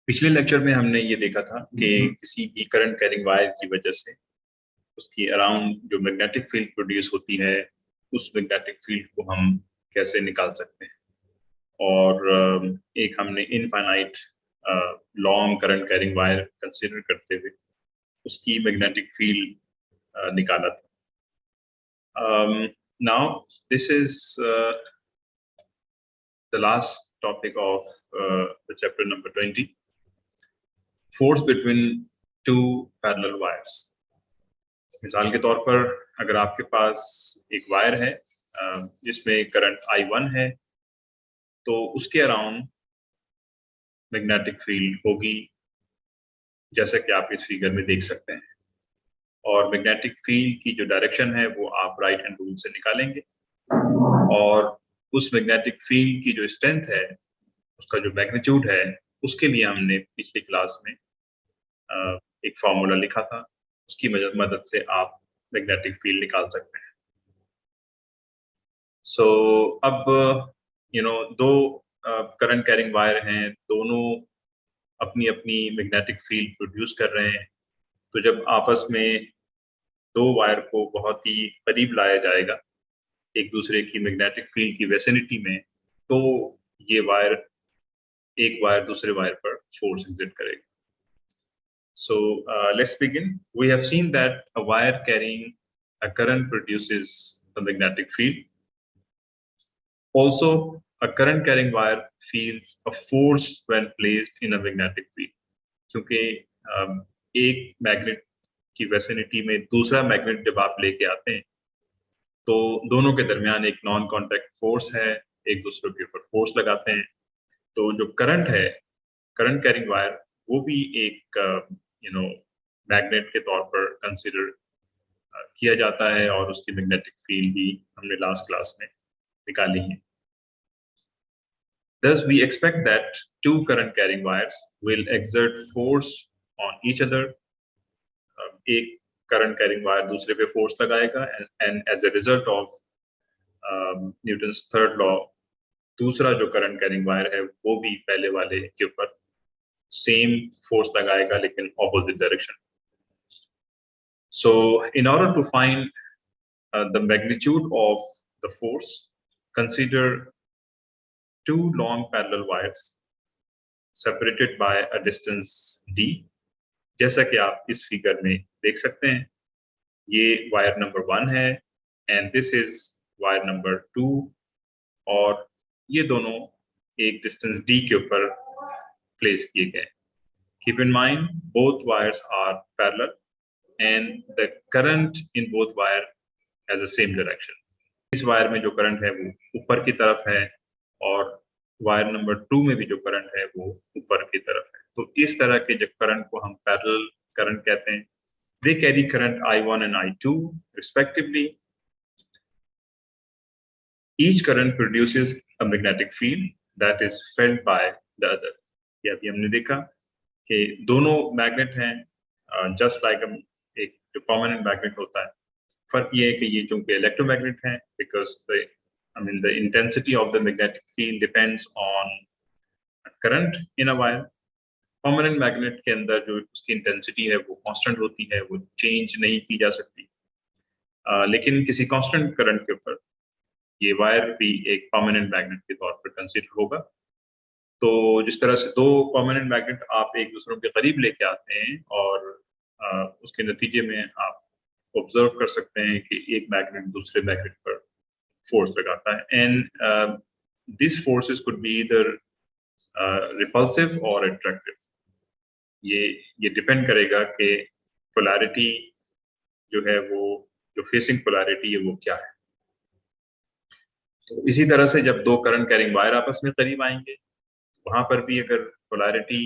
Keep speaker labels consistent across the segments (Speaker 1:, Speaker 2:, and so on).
Speaker 1: पिछले लेक्चर में हमने ये देखा था कि किसी भी करंट कैरिंग वायर की वजह से उसकी अराउंड जो मैग्नेटिक फील्ड प्रोड्यूस होती है, उस मैग्नेटिक फील्ड को हम कैसे निकाल सकते हैं। और एक हमने infinite long current carrying wire consider करते हुए उसकी मैग्नेटिक फील्ड निकाला था। Now this is the last topic of the chapter number 20, force between two parallel wires. मिसाल के तौर पर अगर आपके पास एक वायर है जिसमें करंट I1 है, तो उसके अराउंड मैग्नेटिक फील्ड होगी, जैसा कि आप इस फिगर में देख सकते हैं। और मैग्नेटिक फील्ड की जो डायरेक्शन है वो आप राइट हैंड रूल से निकालेंगे, और उस मैग्नेटिक फील्ड की जो स्ट्रेंथ है, उसका जो मैग्नीट्यूड है, उसके लिए हमने पिछली क्लास में एक फॉर्मूला लिखा था। उसकी मदद से आप मैग्नेटिक फील्ड निकाल सकते हैं। सो अब दो करंट कैरिंग वायर हैं, दोनों अपनी अपनी मैग्नेटिक फील्ड प्रोड्यूस कर रहे हैं। तो जब आपस में दो वायर को बहुत ही करीब लाया जाएगा एक दूसरे की मैग्नेटिक फील्ड की वेसिनिटी में, तो ये वायर एक वायर दूसरे वायर पर फोर्स एक्सर्ट करेगा। So let's begin. We have seen that a wire carrying a current produces a magnetic field. Also, a current carrying wire feels a force when placed in a magnetic field. क्योंकि एक magnet की vicinity में दूसरा magnet जब आप लेके आते हैं, तो दोनों के दरमियान एक नॉन कॉन्टैक्ट फोर्स है, एक दूसरे के ऊपर फोर्स लगाते हैं। तो जो करंट है, करंट कैरिंग वायर, वो भी एक मैग्नेट के तौर पर कंसिडर किया जाता है, और उसकी मैग्नेटिक फील्ड भी हमने लास्ट क्लास में निकाली है। Thus, we expect that two current carrying wires will exert force on each other. एक करंट कैरिंग वायर दूसरे पे फोर्स लगाएगा, and as a result of Newton's third law, दूसरा जो करंट कैरिंग वायर है वो भी पहले वाले के ऊपर सेम फोर्स लगाएगा, लेकिन opposite direction. So, in order to find the magnitude of the force, consider two long parallel wires separated by a distance d. जैसा कि आप इस फिगर में देख सकते हैं, ये वायर नंबर 1 है and this is wire number 2, और ये दोनों एक डिस्टेंस d के ऊपर प्लेस किए गए। Keep in mind, both wires are parallel and the current in both wire has the same direction. इस वायर में जो करंट है वो ऊपर की तरफ है, और वायर नंबर 2 में भी जो करंट है वो ऊपर की तरफ है। तो इस तरह के जो करंट को हम पैरेलल करंट कहते हैं। They carry current I1 and I2 respectively. Each current produces a magnetic field that is felt by the other. ये अभी हमने देखा कि दोनों मैग्नेट हैं, जस्ट लाइक एक जो परमानेंट मैग्नेट होता है। फर्क ये है कि ये चूंकि इलेक्ट्रोमैग्नेट है, because the intensity of the magnetic field depends on current in a wire. Permanent magnet के अंदर जो उसकी इंटेंसिटी है वो कांस्टेंट होती है, वो चेंज नहीं की जा सकती। लेकिन किसी कांस्टेंट करंट के ऊपर ये वायर भी एक परमानेंट मैग्नेट के तौर पर कंसीडर होगा। तो जिस तरह से दो परमानेंट मैग्नेट आप एक दूसरे के करीब लेके आते हैं, और उसके नतीजे में आप ऑब्जर्व कर सकते हैं कि एक मैग्नेट दूसरे मैग्नेट पर फोर्स लगाता है, and this forces could be either repulsive और अट्रैक्टिव। ये डिपेंड करेगा कि पोलैरिटी जो है, वो जो फेसिंग पोलैरिटी है वो क्या है। तो इसी तरह से जब दो करंट कैरिंग वायर आपस में करीब आएंगे, वहां पर भी अगर पोलैरिटी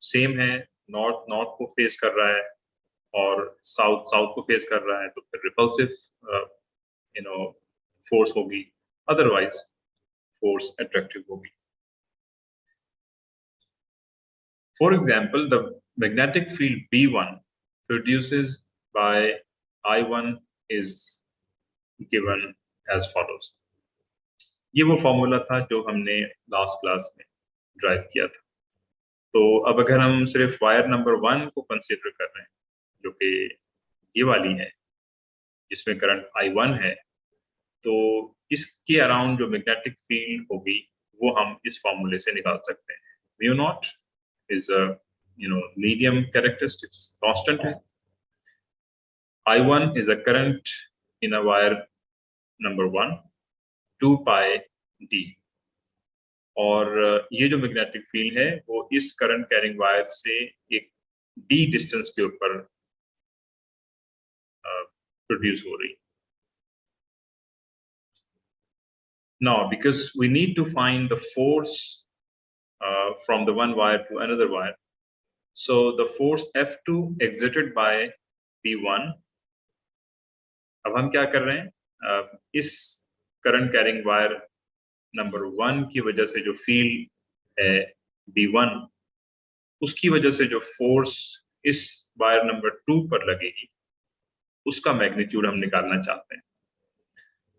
Speaker 1: सेम है, नॉर्थ नॉर्थ को फेस कर रहा है और साउथ साउथ को फेस कर रहा है, तो फिर रिपल्सिव फोर्स होगी, अदरवाइज फोर्स अट्रैक्टिव होगी। For example, the magnetic field B1 produces by I1 is given as follows. ये वो फॉर्मूला था जो हमने लास्ट क्लास में ड्राइव किया था। तो अब अगर हम सिर्फ वायर नंबर 1 को कंसीडर कर रहे हैं, जो कि ये वाली है, जिसमें करंट I1 है, तो इसके अराउंड जो मैग्नेटिक फील्ड होगी वो हम इस फॉर्मूले से निकाल सकते हैं। Mu naught is a medium characteristics constant है। I1 is a current in a wire number 1, 2 pi d, और ये जो मैग्नेटिक फील्ड है वो इस करंट कैरिंग वायर से एक d डिस्टेंस के ऊपर प्रोड्यूस हो रही। Now, because we need to find the force from the one wire to another wire, so the force F2 exerted by B1, अब हम क्या कर रहे हैं, इस करंट कैरिंग वायर नंबर 1 की वजह से जो फील्ड है B1, उसकी वजह से जो फोर्स इस वायर नंबर 2 पर लगेगी, उसका मैग्नीट्यूड हम निकालना चाहते हैं।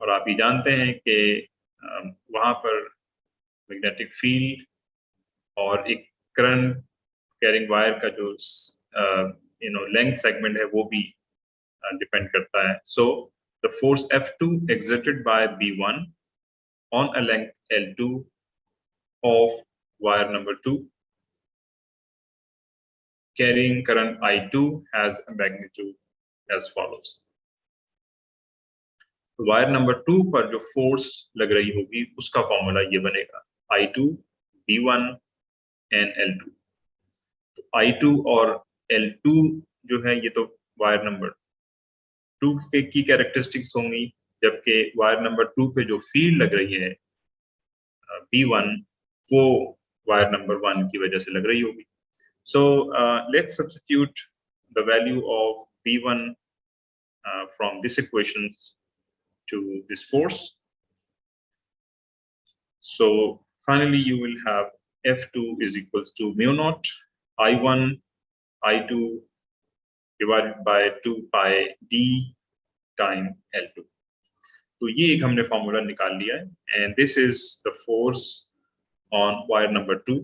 Speaker 1: और आप ये जानते हैं कि वहां पर मैग्नेटिक फील्ड और एक करंट कैरिंग वायर का जो लेंथ सेगमेंट है वो भी डिपेंड करता है। So the force F2 exerted by B1 on a length L2 of wire number 2 carrying current I2 has a magnitude as follows. Wire number 2 पर जो फोर्स लग रही होगी उसका फॉर्मूला ये बनेगा I2 B1 and L2। तो I2 और L2 जो है ये तो वायर नंबर 2 की कैरेक्टरिस्टिक्स होंगी, जबकि वायर नंबर 2 पे जो फील्ड लग रही है B1 वो वायर नंबर 1 की वजह से लग रही होगी। So let's substitute the value of B1 from this equation to this force. So finally you will have F2 is equals to mu naught I1 I2 divided by 2 pi d time L2। तो ये एक हमने formula निकाल लिया है, and this is the force on wire number 2,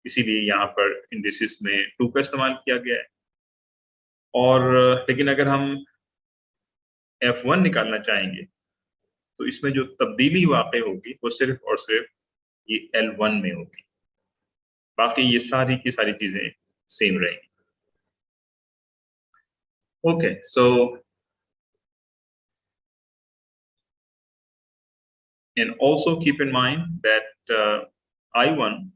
Speaker 1: इसीलिए यहाँ पर इंडिसेस में 2 का इस्तेमाल किया गया है। और लेकिन अगर हम F1 निकालना चाहेंगे तो इसमें जो तब्दीली वाक़ई होगी वो सिर्फ और सिर्फ ये L1 में होगी, बाकी ये सारी की सारी चीजें सेम रहेंगी। Okay, so and also keep in mind that I1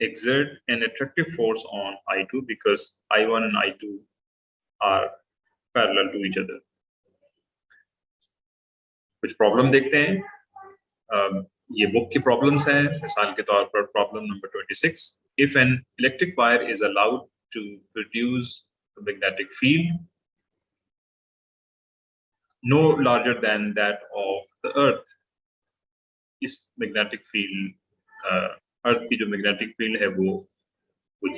Speaker 1: exert an attractive force on I2 because I1 and I2 are parallel to each other. कुछ प्रॉब्लम देखते हैं, ये बुक की प्रॉब्लम्स हैं। मिसाल के तौर पर problem number 26, if an electric wire is allowed to produce a magnetic field no larger than that of the earth, इस मैग्नेटिक फील्ड अर्थ की जो मैग्नेटिक फील्ड है वो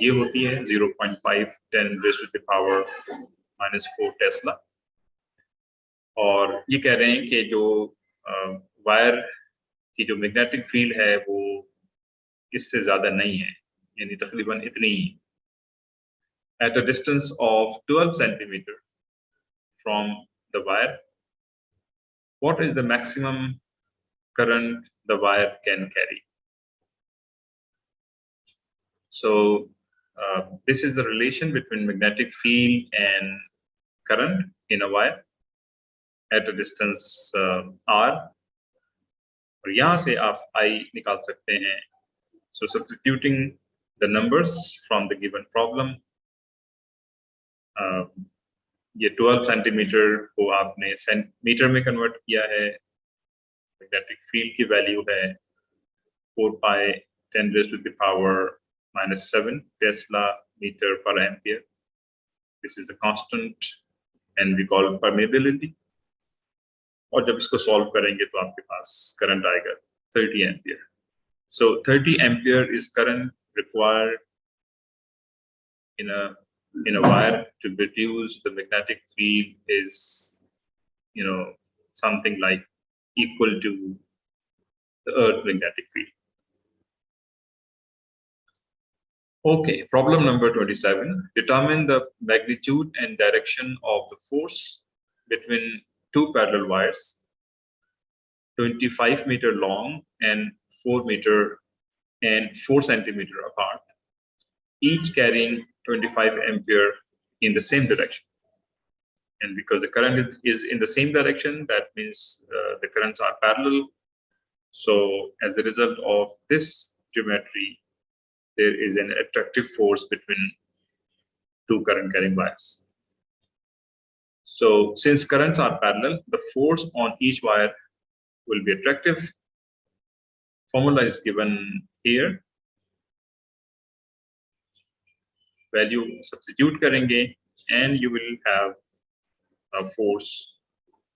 Speaker 1: ये होती है 0.5 10⁻⁻⁴ टेस्ला। और ये कह रहे हैं कि जो वायर की जो मैग्नेटिक फील्ड है वो इससे ज्यादा नहीं है, यानी तकरीबन इतनी ही। At a distance of 12 centimetre from the wire, what is the maximum current the wire can carry? So this is the relation between magnetic field and current in a wire at a distance r, और यहाँ से आप I निकाल सकते हैं। So substituting the numbers from the given problem, ये 12 centimetre को आपने सेंटीमीटर में कन्वर्ट किया है, मैग्नेटिक फील्ड की वैल्यू है 4 pi 10⁻⁻⁷ Tesla meter per ampere. This is a constant and we call it permeability. और जब इसको सॉल्व करेंगे तो आपके पास करंट आएगा 30 ampere. So 30 ampere is current required in a wire to produce the magnetic field is something like equal to the earth magnetic field. Okay, problem number 27. Determine the magnitude and direction of the force between two parallel wires, 25-meter long and 4 meter and 4 centimeter apart, each carrying 25 ampere in the same direction. And because the current is in the same direction, that means the currents are parallel. So as a result of this geometry, there is an attractive force between two current carrying wires. So since currents are parallel, the force on each wire will be attractive. Formula is given here. Value substitute karenge and you will have a force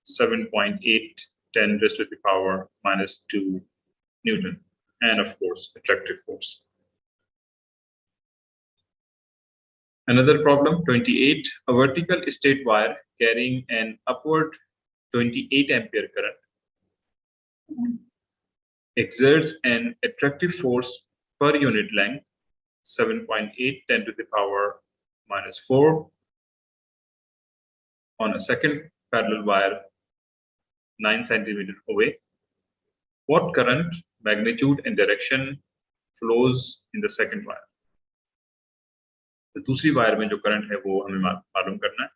Speaker 1: 7.810 raised to the power minus 2 Newton, and of course attractive force. Another problem, 28. A vertical straight wire carrying an upward 28 ampere current exerts an attractive force per unit length 7.810 to the power minus 4 on a second parallel wire 9 centimeter away. What current, magnitude and direction flows in the second wire? तो दूसरी wire में जो current है वो हमें मालूम करना है.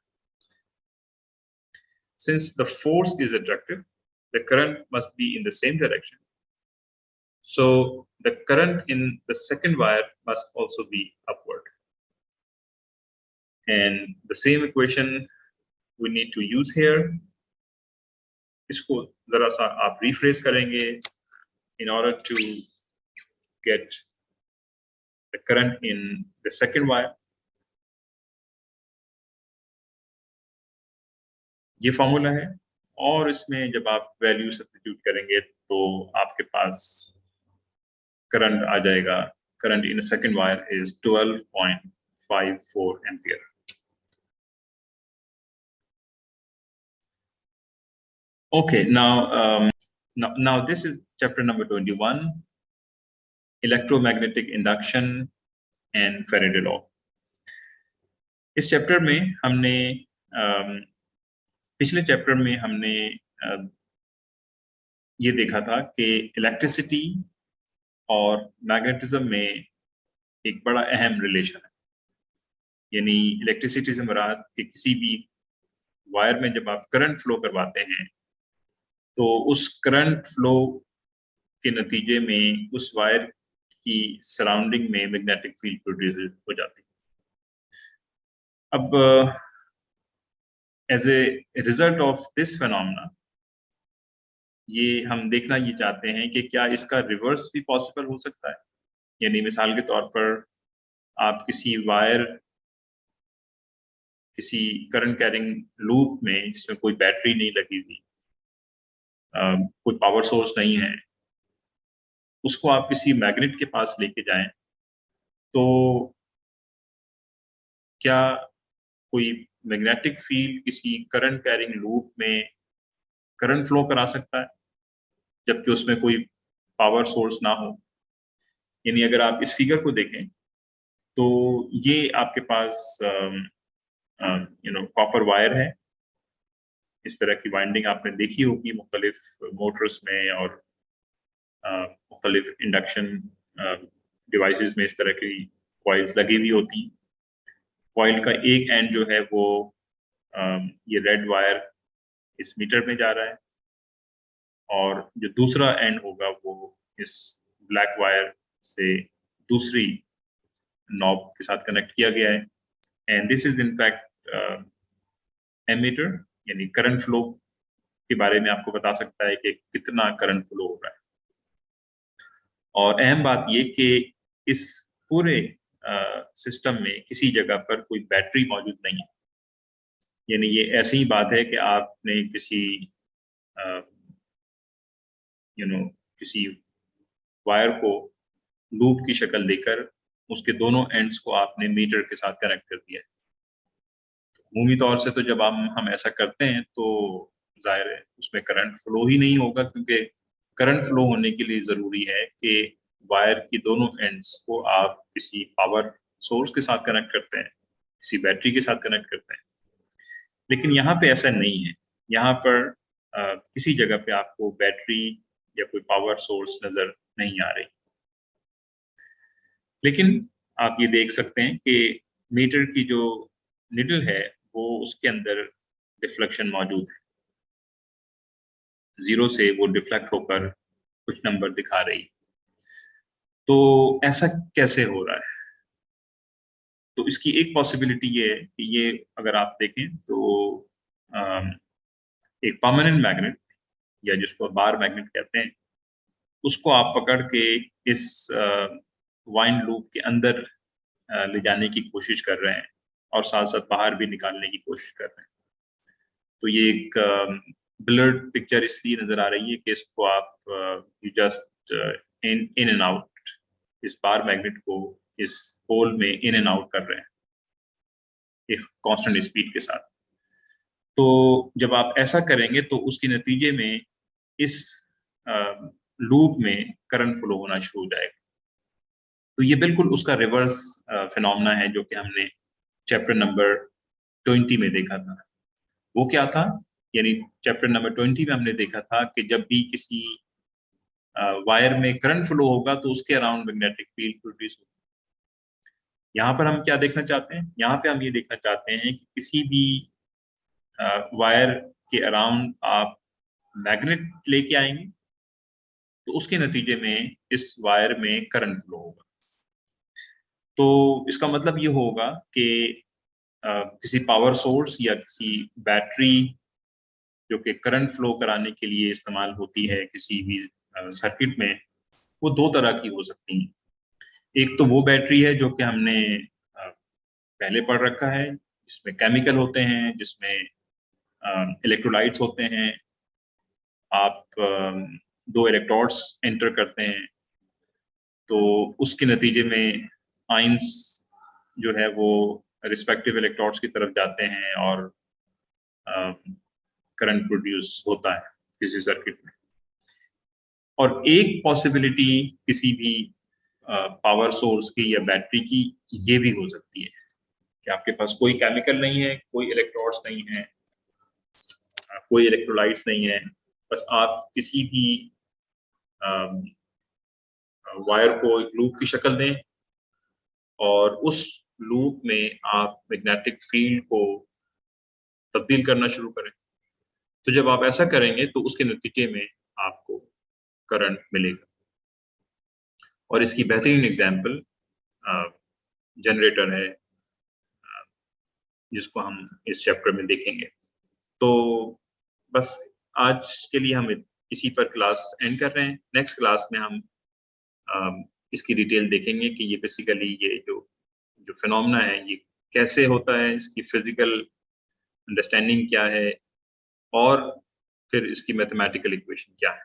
Speaker 1: Since the force is attractive, the current must be in the same direction. So the current in the second wire must also be upward. And the same equation we need to use here. इसको जरा सा आप rephrase करेंगे in order to get the current in the second wire. ये formula है और इसमें जब आप वैल्यू सब्स्टिट्यूट करेंगे तो आपके पास करंट आ जाएगा. Current in second wire is 12.54 ampere. Okay, now this is chapter number 21, electromagnetic induction and Faraday law. इस चैप्टर में हमने पिछले चैप्टर में हमने ये देखा था कि इलेक्ट्रिसिटी और मैग्नेटिज्म में एक बड़ा अहम रिलेशन है. यानी इलेक्ट्रिसिटी से मुराद कि किसी भी वायर में जब आप करंट फ्लो करवाते हैं तो उस करंट फ्लो के नतीजे में उस वायर की सराउंडिंग में मैग्नेटिक फील्ड प्रोड्यूस हो जाती है. अब as a result of this phenomena ये हम देखना ये चाहते हैं कि क्या इसका रिवर्स भी पॉसिबल हो सकता है. यानी मिसाल के तौर पर आप किसी वायर किसी करंट कैरिंग लूप में जिसमें कोई बैटरी नहीं लगी हुई, कोई पावर सोर्स नहीं है, उसको आप किसी मैग्नेट के पास लेके जाएं तो क्या कोई मैग्नेटिक फील्ड किसी करंट कैरिंग लूप में करंट फ्लो करा सकता है जबकि उसमें कोई पावर सोर्स ना हो. यानी अगर आप इस फिगर को देखें तो ये आपके पास कॉपर वायर है. इस तरह की वाइंडिंग आपने देखी होगी मुख्तलिफ मोटर्स में और मुख्तलिफ इंडक्शन डिवाइसेस में. इस तरह की कॉइल्स लगी हुई होती. कॉइल का एक एंड जो है वो ये रेड वायर इस मीटर में जा रहा है और जो दूसरा एंड होगा वो इस ब्लैक वायर से दूसरी नॉब के साथ कनेक्ट किया गया है. And this is in fact ammeter, यानी करंट फ्लो के बारे में आपको बता सकता है कि कितना करंट फ्लो हो रहा है. और अहम बात ये कि इस पूरे सिस्टम में किसी जगह पर कोई बैटरी मौजूद नहीं है. यानी ये ऐसी ही बात है कि आपने किसी किसी वायर को लूप की शक्ल देकर उसके दोनों एंड्स को आपने मीटर के साथ कनेक्ट कर दिया है. अमूमी तौर से तो जब हम ऐसा करते हैं तो जाहिर है उसमें करंट फ्लो ही नहीं होगा, क्योंकि करंट फ्लो होने के लिए ज़रूरी है कि वायर की दोनों एंड्स को आप किसी पावर सोर्स के साथ कनेक्ट करते हैं, किसी बैटरी के साथ कनेक्ट करते हैं। लेकिन यहाँ पे ऐसा नहीं है, यहाँ पर किसी जगह पे आपको बैटरी या कोई पावर सोर्स नज़र नहीं आ रही। लेकिन आप ये देख सकते हैं कि मीटर की जो निडल है वो उसके अंदर डिफ्लेक्शन मौजूद है। 0 से वो डिफ्लेक्ट होकर कुछ नंबर दिखा रही है। तो ऐसा कैसे हो रहा है? तो इसकी एक पॉसिबिलिटी ये है कि ये अगर आप देखें तो एक परमानेंट मैग्नेट या जिसको बार मैग्नेट कहते हैं, उसको आप पकड़ के इस वाइंड लूप के अंदर ले जाने की कोशिश कर रहे हैं और साथ-साथ बाहर भी निकालने की कोशिश कर रहे हैं। तो ये एक ब्लर्ड पिक्चर इसलिए नज़र आ रही है कि इसको आप you just in and out इस बार मैग्नेट को इस होल में इन एंड आउट कर रहे हैं एक कांस्टेंट स्पीड के साथ। तो जब आप ऐसा करेंगे तो उसके नतीजे में इस लूप में करंट फ्लो होना शुरू हो जाएगा। तो ये बिल्कुल उसका रिवर्स फिनोमेना है जो कि हमने चैप्टर नंबर 20 में देखा था। वो क्या था? यानी चैप्टर नंबर 20 में हमने देखा था कि जब भी किसी वायर में करंट फ्लो होगा तो उसके अराउंड मैग्नेटिक फील्ड प्रोड्यूस होगा। यहाँ पर हम क्या देखना चाहते हैं? यहाँ पे हम ये देखना चाहते हैं कि किसी भी वायर के अराउंड आप मैग्नेट लेके आएंगे तो उसके नतीजे में इस वायर में करंट फ्लो होगा। तो इसका मतलब ये होगा कि किसी पावर सोर्स या किसी बैटरी जो कि करंट फ्लो कराने के लिए इस्तेमाल होती है किसी भी सर्किट में, वो दो तरह की हो सकती हैं। एक तो वो बैटरी है जो कि हमने पहले पढ़ रखा है, जिसमें केमिकल होते हैं, जिसमें इलेक्ट्रोलाइट्स होते हैं। आप दो इलेक्ट्रोड्स एंटर करते हैं तो उसके नतीजे में आयंस जो है वो रिस्पेक्टिव इलेक्ट्रोड्स की तरफ जाते हैं और करंट प्रोड्यूस होता है किसी सर्किट में। और एक पॉसिबिलिटी किसी भी पावर सोर्स की या बैटरी की ये भी हो सकती है कि आपके पास कोई केमिकल नहीं है, कोई इलेक्ट्रोड्स नहीं है, कोई इलेक्ट्रोलाइट्स नहीं है, बस आप किसी भी वायर को एक लूप की शक्ल दें और उस लूप में आप मैग्नेटिक फील्ड को तब्दील करना शुरू करें। तो जब आप ऐसा करेंगे तो उसके नतीजे में आपको करंट मिलेगा। और इसकी बेहतरीन एग्जांपल जनरेटर है, जिसको हम इस चैप्टर में देखेंगे। तो बस आज के लिए हम इसी पर क्लास एंड कर रहे हैं। नेक्स्ट क्लास में हम इसकी डिटेल देखेंगे कि ये बेसिकली ये जो फिनोमेना है ये कैसे होता है, इसकी फिजिकल अंडरस्टैंडिंग क्या है और फिर इसकी मैथमेटिकल इक्वेशन क्या है।